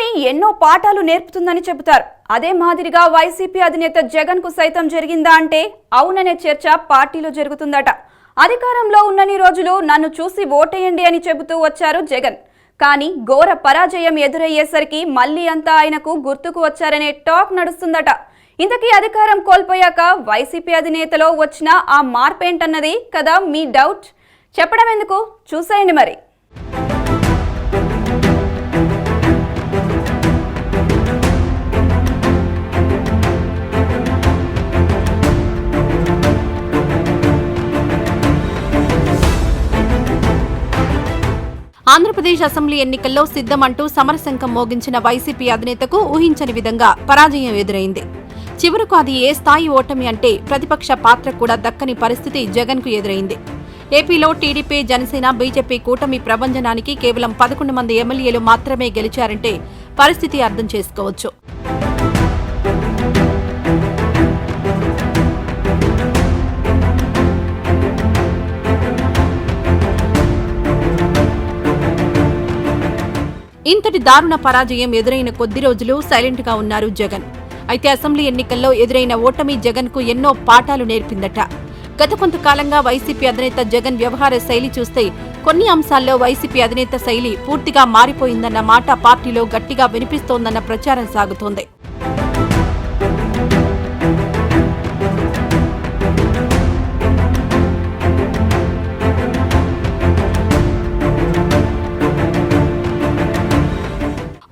ఓటమి ఎన్నో పాఠాలు నేర్పుతుందని చెబుతారు. అదే మాదిరిగా వైసీపీ అధినేత జగన్ కు సైతం జరిగిందా అంటే అవుననే చర్చ పార్టీలో జరుగుతుందట. అధికారంలో ఉన్నన్ని రోజులు నన్ను చూసి ఓటేయండి అని చెబుతూ వచ్చారు జగన్. కానీ ఘోర పరాజయం ఎదురయ్యేసరికి మళ్లీ అంతా ఆయనకు గుర్తుకు వచ్చారనే టాక్ నడుస్తుందట. ఇంతకీ అధికారం కోల్పోయాక వైసీపీ అధినేతలో వచ్చిన ఆ మార్పేంటన్నది కదా మీ డౌట్. చెప్పడం ఎందుకు, చూసేయండి మరి. ఆంధ్రప్రదేశ్ అసెంబ్లీ ఎన్నికల్లో సిద్ధమంటూ సమరశంఖం మోగించిన వైసీపీ అధినేతకు ఊహించని విధంగా పరాజయం ఎదురైంది. చివరకు అది ఏ స్థాయి ఓటమి అంటే ప్రతిపక్ష పాత్ర కూడా దక్కని పరిస్థితి జగన్కు ఎదురైంది. ఏపీలో టీడీపీ, జనసేన, బీజేపీ కూటమి ప్రభంజనానికి కేవలం 11 మంది ఎమ్మెల్యేలు మాత్రమే గెలిచారంటే పరిస్థితి అర్థం చేసుకోవచ్చు. ఇంతటి దారుణ పరాజయం ఎదురైన కొద్ది రోజులు సైలెంట్ గా ఉన్నారు జగన్. అయితే అసెంబ్లీ ఎన్నికల్లో ఎదురైన ఓటమి జగన్ కు ఎన్నో పాఠాలు నేర్పిందట. గత కొంతకాలంగా వైసీపీ అధినేత జగన్ వ్యవహార శైలి చూస్తే కొన్ని అంశాల్లో వైసీపీ అధినేత శైలి పూర్తిగా మారిపోయిందన్న మాట పార్టీలో గట్టిగా వినిపిస్తోందన్న ప్రచారం సాగుతోంది.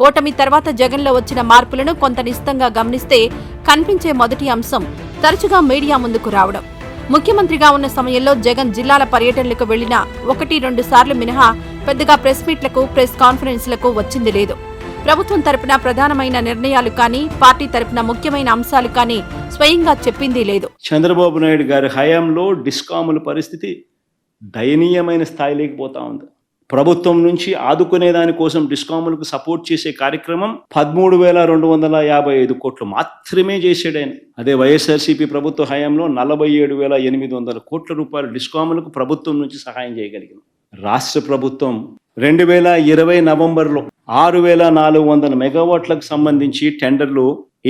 ఓటమి తర్వాత జగన్లో వచ్చిన మార్పులను కొంత నిశితంగా గమనిస్తే కనిపించే మొదటి అంశం తరచుగా మీడియా ముందుకు రావడం. ముఖ్యమంత్రిగా ఉన్న సమయంలో జగన్ జిల్లాల పర్యటనలకు వెళ్లిన 1-2 సార్లు మినహా పెద్దగా ప్రెస్ మీట్లకు, ప్రెస్ కాన్ఫరెన్స్లకు వచ్చింది లేదు. ప్రభుత్వం తరపున ప్రధానమైన నిర్ణయాలు కానీ, పార్టీ తరపున ముఖ్యమైన అంశాలు కానీ స్వయంగా చెప్పింది లేదు. చంద్రబాబు నాయుడు గారి హయాంలో డిస్కాముల పరిస్థితి దయనీయమైన స్థాయిలోకి పోతా ఉంది. ప్రభుత్వం నుంచి ఆదుకునే దానికోసం డిస్కాములకు సపోర్ట్ చేసే కార్యక్రమం 13,255 కోట్లు మాత్రమే చేశాడు ఆయన. అదే వైఎస్ఆర్సీపీ ప్రభుత్వ హయాంలో 47,800 కోట్ల రూపాయలు డిస్కాములకు ప్రభుత్వం నుంచి సహాయం చేయగలిగింది. రాష్ట్ర ప్రభుత్వం 2020 నవంబర్లో 6,400 మెగావాట్లకు సంబంధించి టెండర్లు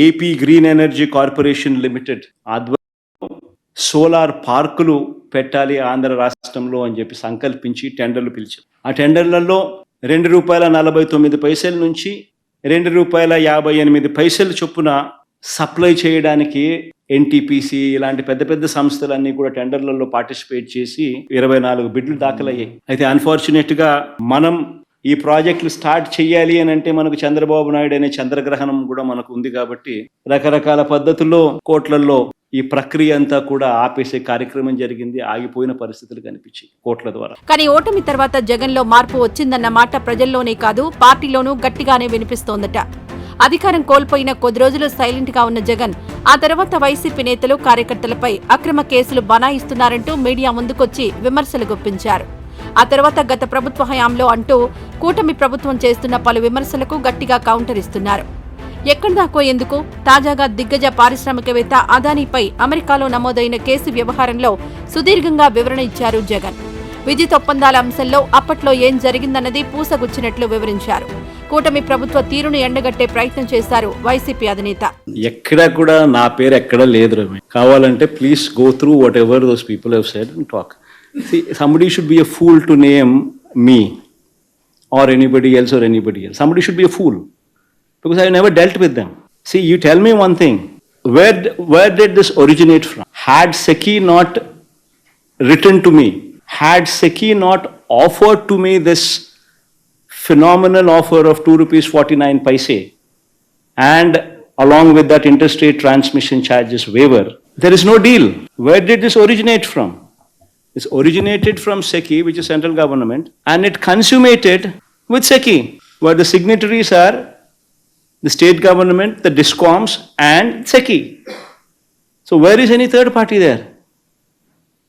AP green energy corporation limited ఆధ్వర్యంలో సోలార్ పార్కులు పెట్టాలి ఆంధ్ర రాష్ట్రంలో అని చెప్పి సంకల్పించి టెండర్లు పిలిచారు. ఆ టెండర్లలో ₹2.49 నుంచి ₹2.58 చొప్పున సప్లై చేయడానికి ఎన్టీపీసీ ఇలాంటి పెద్ద పెద్ద సంస్థలన్నీ కూడా టెండర్లలో పార్టిసిపేట్ చేసి 24 బిడ్లు దాఖలయ్యాయి. అయితే అన్ఫార్చునేట్ గా మనం ఈ ప్రాజెక్టులు స్టార్ట్ చేయాలి అని అంటే మనకు చంద్రబాబు నాయుడు అనే చంద్రగ్రహణం కూడా మనకు ఉంది కాబట్టి రకరకాల పద్ధతుల్లో కోట్లలో ఈ ప్రక్రియ అంతా కూడా ఆపేసే కార్యక్రమం జరిగింది. ఆగిపోయిన పరిస్థితులు కనిపించాయి కోట్ల ద్వారా. కానీ ఓటమి తర్వాత జగన్ లో మార్పు వచ్చిందన్న మాట ప్రజల్లోనే కాదు పార్టీలోనూ గట్టిగానే వినిపిస్తోందట. అధికారం కోల్పోయిన కొద్ది రోజులు సైలెంట్ గా ఉన్న జగన్ ఆ తర్వాత వైసీపీ నేతలు, కార్యకర్తలపై అక్రమ కేసులు బనాయిస్తున్నారంటూ మీడియా ముందుకొచ్చి విమర్శలు గుప్పించారు. ఆ తర్వాత గత ప్రభుత్వ హయాంలో అంటూ కూటమి ప్రభుత్వం చేస్తున్న పలు విమర్శలకు గట్టిగా కౌంటర్ ఇస్తున్నారు. ఎక్కడిదాకో ఎందుకు, తాజాగా దిగ్గజ పారిశ్రామికవేత్త అదానీపై అమెరికాలో నమోదైన కేసు వ్యవహారంలో సుదీర్ఘంగా వివరణ ఇచ్చారు జగన్. విద్యుత్ ఒప్పందాల అంశంలో అప్పట్లో ఏం జరిగిందన్నది పూసగుచ్చినట్లు వివరించారు. కూటమి ప్రభుత్వ తీరును ఎండగట్టే ప్రయత్నం చేశారు వైసీపీ అధినేత. ఎక్కడా కూడా నా పేరు ఎక్కడా లేదు రవి. కావాలంటే please go through what ever those people have said and talk. See, somebody should be a fool to name me or anybody else. Somebody should be a fool because I never dealt with them. See, you tell me one thing. Where did this originate from? Had SECI not written to me, had SECI not offered to me this phenomenal offer of ₹2.49 and along with that interstate transmission charges waiver, there is no deal. Where did this originate from? It's originated from SECI, which is central government, and it consummated with SECI, where the signatories are the state government, the DISCOMs, and SECI. So where is any third party there?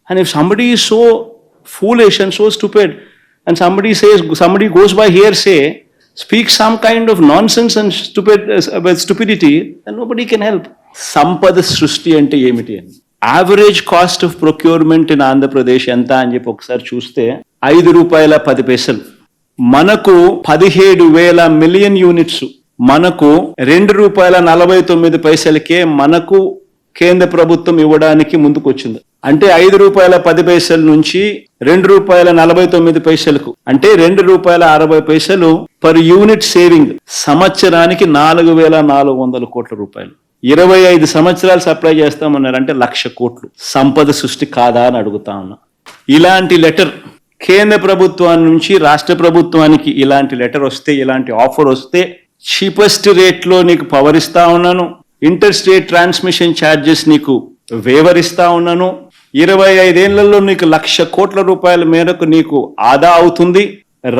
And if somebody is so foolish and so stupid, and somebody goes by hearsay, speaks some kind of nonsense and stupidity, then nobody can help. Sampada Srushti ante emiti ani. Average cost of procurement in Andhra Pradesh ఎంత అని చెప్పి ఒకసారి చూస్తే ₹5.10. మనకు 17,000 million units మనకు ₹2.49 మనకు కేంద్ర ప్రభుత్వం ఇవ్వడానికి ముందుకు వచ్చింది. అంటే ₹5.10 నుంచి ₹2.49 అంటే ₹2.60 పర్ యూనిట్ సేవింగ్, సంవత్సరానికి 4,400 కోట్ల రూపాయలు. 25 సంవత్సరాలు సప్లై చేస్తామన్నారు, అంటే 1,00,000 కోట్లు. సంపద సృష్టి కాదా అని అడుగుతా ఉన్నా. ఇలాంటి లెటర్ కేంద్ర ప్రభుత్వాన్ని నుంచి రాష్ట్ర ప్రభుత్వానికి ఇలాంటి లెటర్ వస్తే, ఇలాంటి ఆఫర్ వస్తే చీపెస్ట్ రేట్లో నీకు పవర్ ఇస్తా ఉన్నాను, ఇంటర్ స్టేట్ ట్రాన్స్మిషన్ ఛార్జెస్ నీకు వేవరిస్తా ఉన్నాను, 25 ఏళ్లలో నీకు 1,00,000 కోట్ల రూపాయల మేరకు నీకు ఆదా అవుతుంది,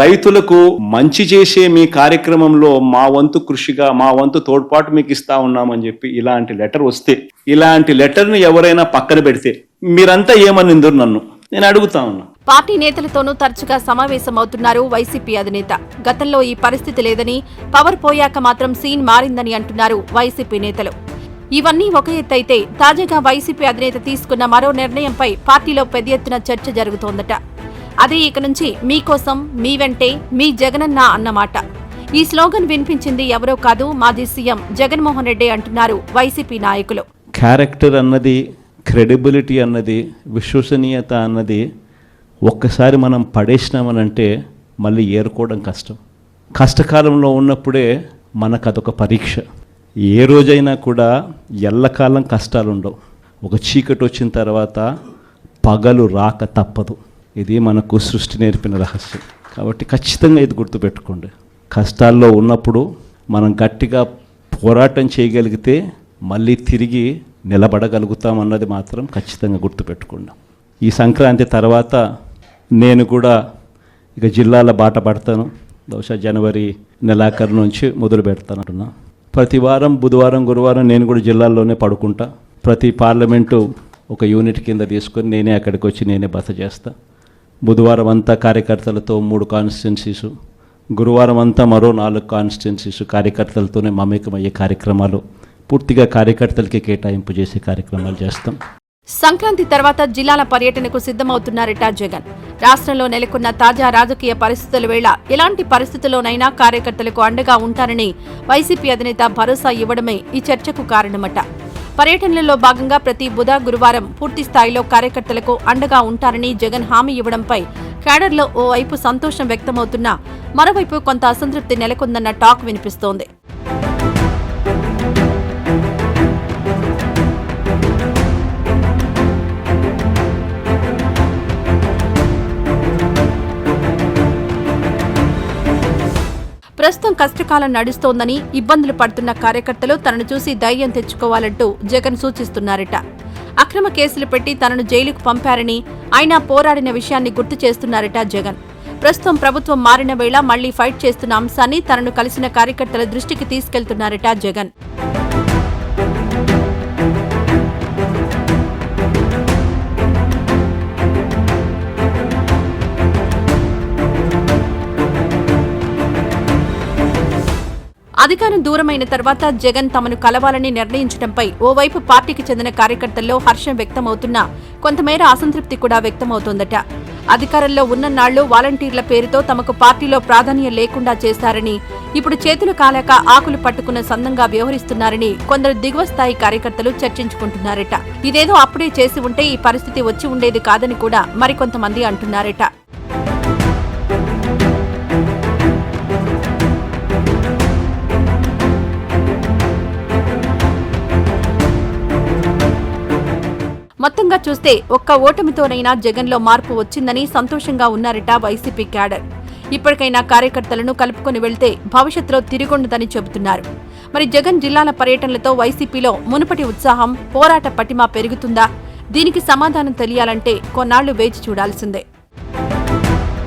రైతులకు మంచి చేసే మీ కార్యక్రమంలో మా వంతు కృషిగా మా వంతు తోడ్పాటు మీకు ఇస్తా ఉన్నామని చెప్పి ఇలాంటి లెటర్ వస్తే, ఇలాంటి లెటర్ని ఎవరైనా పక్కన పెడితే మీరంతా ఏమనిందరు నన్ను నేను అడుగుతా ఉన్నా. పార్టీ నేతలతోనూ తరచుగా సమావేశమవుతున్నారు వైసీపీ అధినేత. గతంలో ఈ పరిస్థితి లేదని, పవర్ పోయాక మాత్రం సీన్ మారిందని అంటున్నారు వైసీపీ నేతలు. ఇవన్నీ ఒక ఎత్తైతే తాజాగా వైసీపీ అధినేత తీసుకున్న మరో నిర్ణయంపై పార్టీలో పెద్ద ఎత్తున చర్చ జరుగుతోందట. అదే ఇక నుంచి మీకోసం మీ వెంటే మీ జగనన్న అన్నమాట. ఈ స్లోగన్ వినిపించింది ఎవరో కాదు, మాజీ సీఎం జగన్మోహన్ రెడ్డి అంటున్నారు వైసీపీ నాయకులు. క్యారెక్టర్ అన్నది, క్రెడిబిలిటీ అన్నది, విశ్వసనీయత అన్నది ఒక్కసారి మనం పడేసినామనంటే మళ్ళీ ఏరుకోవడం కష్టం. కష్టకాలంలో ఉన్నప్పుడే మనకు అదొక పరీక్ష. ఏ రోజైనా కూడా ఎల్లకాలం కష్టాలు ఉండవు. ఒక చీకటి వచ్చిన తర్వాత పగలు రాక తప్పదు. ఇది మనకు సృష్టి నేర్పిన రహస్యం. కాబట్టి ఖచ్చితంగా ఇది గుర్తుపెట్టుకోండి. కష్టాల్లో ఉన్నప్పుడు మనం గట్టిగా పోరాటం చేయగలిగితే మళ్ళీ తిరిగి నిలబడగలుగుతామన్నది మాత్రం ఖచ్చితంగా గుర్తుపెట్టుకోండి. ఈ సంక్రాంతి తర్వాత నేను కూడా ఇక జిల్లాల బాట పడతాను. బహుశా జనవరి నెలాఖరు నుంచి మొదలు పెడతానంటున్నా. ప్రతి వారం బుధవారం గురువారం నేను కూడా జిల్లాల్లోనే పడుకుంటా. ప్రతి పార్లమెంటు ఒక యూనిట్ కింద తీసుకొని నేనే అక్కడికి వచ్చి నేనే బస చేస్తా. బుధవారం అంతా కార్యకర్తలతో 3 కాన్స్టిట్యున్సీసు, గురువారం అంతా మరో 4 కాన్స్టిట్యున్సీసు కార్యకర్తలతోనే మమేకమయ్యే కార్యక్రమాలు, పూర్తిగా కార్యకర్తలకి కేటాయింపు చేసే కార్యక్రమాలు చేస్తాం. సంక్రాంతి తర్వాత జిల్లాల పర్యటనకు సిద్ధమవుతున్నారట జగన్. రాష్ట్రంలో నెలకొన్న తాజా రాజకీయ పరిస్థితుల వేళ ఎలాంటి పరిస్థితుల్లోనైనా కార్యకర్తలకు అండగా ఉంటారని వైసీపీ అధినేత భరోసా ఇవ్వడమే ఈ చర్చకు కారణమట. పర్యటనలో భాగంగా ప్రతి బుధ గురువారం పూర్తి స్థాయిలో కార్యకర్తలకు అండగా ఉంటారని జగన్ హామీ ఇవ్వడంపై క్యాడర్లో ఓవైపు సంతోషం వ్యక్తమవుతున్నా మరోవైపు కొంత అసంతృప్తి నెలకొందన్న టాక్ వినిపిస్తోంది. ప్రస్తుతం కష్టకాలం నడుస్తోందని, ఇబ్బందులు పడుతున్న కార్యకర్తలు తనను చూసి ధైర్యం తెచ్చుకోవాలంటూ జగన్ సూచిస్తున్నారట. అక్రమ కేసులు పెట్టి తనను జైలుకు పంపారని, ఆయన పోరాడిన విషయాన్ని గుర్తు చేస్తున్నారట జగన్. ప్రస్తుతం ప్రభుత్వం మారిన వేళ మళ్లీ ఫైట్ చేస్తున్న అంశాన్ని తనను కలిసిన కార్యకర్తల దృష్టికి తీసుకెళ్తున్నారట జగన్. అధికారం దూరమైన తర్వాత జగన్ తమను కలవాలని నిర్ణయించడంపై ఓవైపు పార్టీకి చెందిన కార్యకర్తల్లో హర్షం వ్యక్తమవుతున్నా కొంతమేర అసంతృప్తి కూడా వ్యక్తమవుతోందట. అధికారంలో ఉన్నన్నాళ్లు వాలంటీర్ల పేరుతో తమకు పార్టీలో ప్రాధాన్యం లేకుండా చేశారని, ఇప్పుడు చేతులు కాలాక ఆకులు పట్టుకున్న సందంగా వ్యవహరిస్తున్నారని కొందరు దిగువ స్థాయి కార్యకర్తలు చర్చించుకుంటున్నారట. ఇదేదో అప్పుడే చేసి ఉంటే ఈ పరిస్థితి వచ్చి ఉండేది కాదని కూడా మరికొంతమంది అంటున్నారట. మొత్తంగా చూస్తే ఒక్క ఓటమితోనైనా జగన్లో మార్పు వచ్చిందని సంతోషంగా ఉన్నారట వైసీపీ క్యాడర్. ఇప్పటికైనా కార్యకర్తలను కలుపుకొని వెళ్తే భవిష్యత్తులో తిరిగొండదని చెబుతున్నారు. మరి జగన్ జిల్లాల పర్యటనలతో వైసీపీలో మునుపటి ఉత్సాహం, పోరాట పటిమ పెరుగుతుందా? దీనికి సమాధానం తెలియాలంటే కొన్నాళ్లు వేచి చూడాల్సిందే.